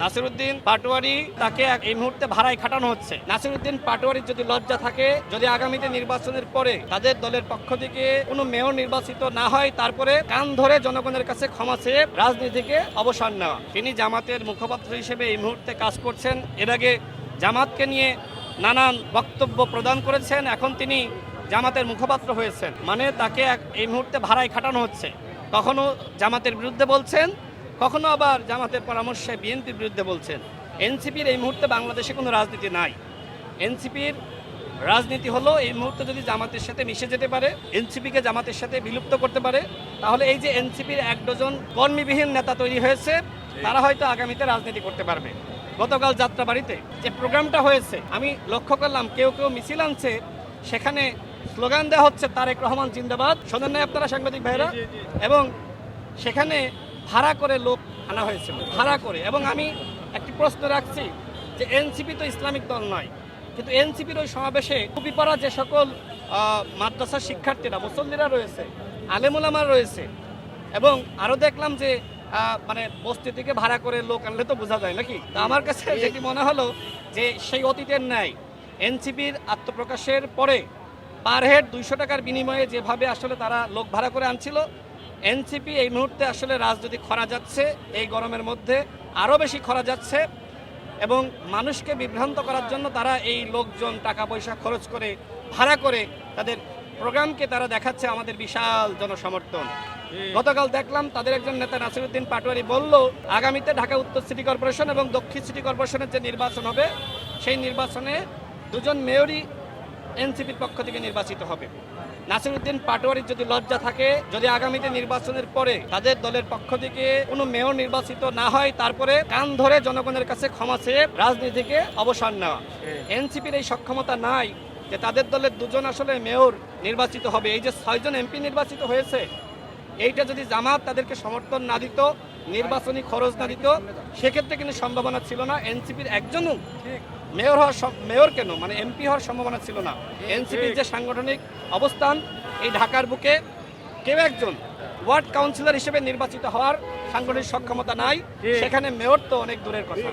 নাসিরউদ্দিন পাটোয়ারি তাকে এই মুহূর্তে ভাড়ায় খাটানো হচ্ছে। নাসিরউদ্দিন পাটোয়ারির যদি লজ্জা থাকে, যদি আগামীতে নির্বাচনের পরে তাদের দলের পক্ষ থেকে কোনো মেয়র নির্বাচিত না হয়, তারপরে কান ধরে জনগণের কাছে ক্ষমা চেয়ে রাজনীতিকে অবসর নেওয়া। তিনি জামাতের মুখপাত্র হিসেবে এই মুহূর্তে কাজ করছেন। এর আগে জামাতকে নিয়ে নানান বক্তব্য প্রদান করেছেন, এখন তিনি জামাতের মুখপাত্র হয়েছেন। মানে তাকে এই মুহূর্তে ভাড়ায় খাটানো হচ্ছে। কখনো জামাতের বিরুদ্ধে বলছেন, কখনো আবার জামাতের পরামর্শে বিএনপির বিরুদ্ধে বলছেন। এনসিপির এই মুহূর্তে বাংলাদেশে কোনো রাজনীতি নাই। এনসিপির রাজনীতি হলো এই মুহূর্তে যদি জামাতের সাথে মিশে যেতে পারে, এনসিপিকে জামাতের সাথে বিলুপ্ত করতে পারে, তাহলে এই যে এনসিপির এক ডজন কর্মীবিহীন নেতা তৈরি হয়েছে, তারা হয়তো আগামীতে রাজনীতি করতে পারবে। গতকাল যাত্রাবাড়িতে যে প্রোগ্রামটা হয়েছে, আমি লক্ষ্য করলাম কেউ কেউ মিছিল আনছে, সেখানে স্লোগান দেওয়া হচ্ছে তারেক রহমান জিন্দাবাদ। শোনেন নাই আপনারা সাংবাদিক ভাইরা? এবং সেখানে ভাড়া করে লোক আনা হয়েছিল, ভাড়া করে। এবং আমি একটি প্রশ্ন রাখছি যে এনসিপি তো ইসলামিক দল নয়, কিন্তু এনসিপির ওই সমাবেশে টুপি পরা যে সকল মাদ্রাসার শিক্ষার্থীরা, মুসল্লিরা রয়েছে, আলেমুলামার রয়েছে, এবং আরও দেখলাম যে মানে বস্তি থেকে ভাড়া করে লোক আনলে তো বোঝা যায় নাকি। তা আমার কাছে যেটি মনে হলো যে সেই অতীতের ন্যায় এনসিপির আত্মপ্রকাশের পরে পার হেড 200 টাকার বিনিময়ে যেভাবে আসলে তারা লোক ভাড়া করে আনছিল, এনসিপি এই মুহূর্তে আসলে রাজনীতি খরা যাচ্ছে, এই গরমের মধ্যে আরও বেশি খরা যাচ্ছে, এবং মানুষকে বিভ্রান্ত করার জন্য তারা এই লোকজন টাকা পয়সা খরচ করে ভাড়া করে তাদের প্রোগ্রামকে তারা দেখাচ্ছে আমাদের বিশাল জনসমর্থন। গতকাল দেখলাম তাদের একজন নেতা নাসিরউদ্দিন পাটোয়ারি বলল, আগামীতে ঢাকা উত্তর সিটি কর্পোরেশন এবং দক্ষিণ সিটি কর্পোরেশনের যে নির্বাচন হবে, সেই নির্বাচনে দুজন মেয়রই এনসিপির পক্ষ থেকে নির্বাচিত হবে। নাসিরউদ্দিন পাটোয়ারির যদি লজ্জা থাকে, যদি আগামীতে নির্বাচনের পরে তাদের দলের পক্ষ থেকে কোনো মেয়র নির্বাচিত না হয়, তারপরে কান ধরে জনগণের কাছে ক্ষমা চেয়ে রাজনীতিকে অবসর নেওয়া। এনসিপির এই সক্ষমতা নাই যে তাদের দলের দুজন আসলে মেয়র নির্বাচিত হবে। এই যে 6 জন এমপি নির্বাচিত হয়েছে, এইটা যদি জামাত তাদেরকে সমর্থন না দিত, নির্বাচনী খরচ না দিত, সেক্ষেত্রে কিন্তু সম্ভাবনা ছিল না এনসিপির একজনও মেয়র কেন মানে এমপি হওয়ার সম্ভাবনা ছিল না। এনসিপির যে সাংগঠনিক অবস্থান, এই ঢাকার বুকে কেউ একজন ওয়ার্ড কাউন্সিলর হিসেবে নির্বাচিত হওয়ার সাংগঠনিক সক্ষমতা নাই, সেখানে মেয়র তো অনেক দূরের কথা।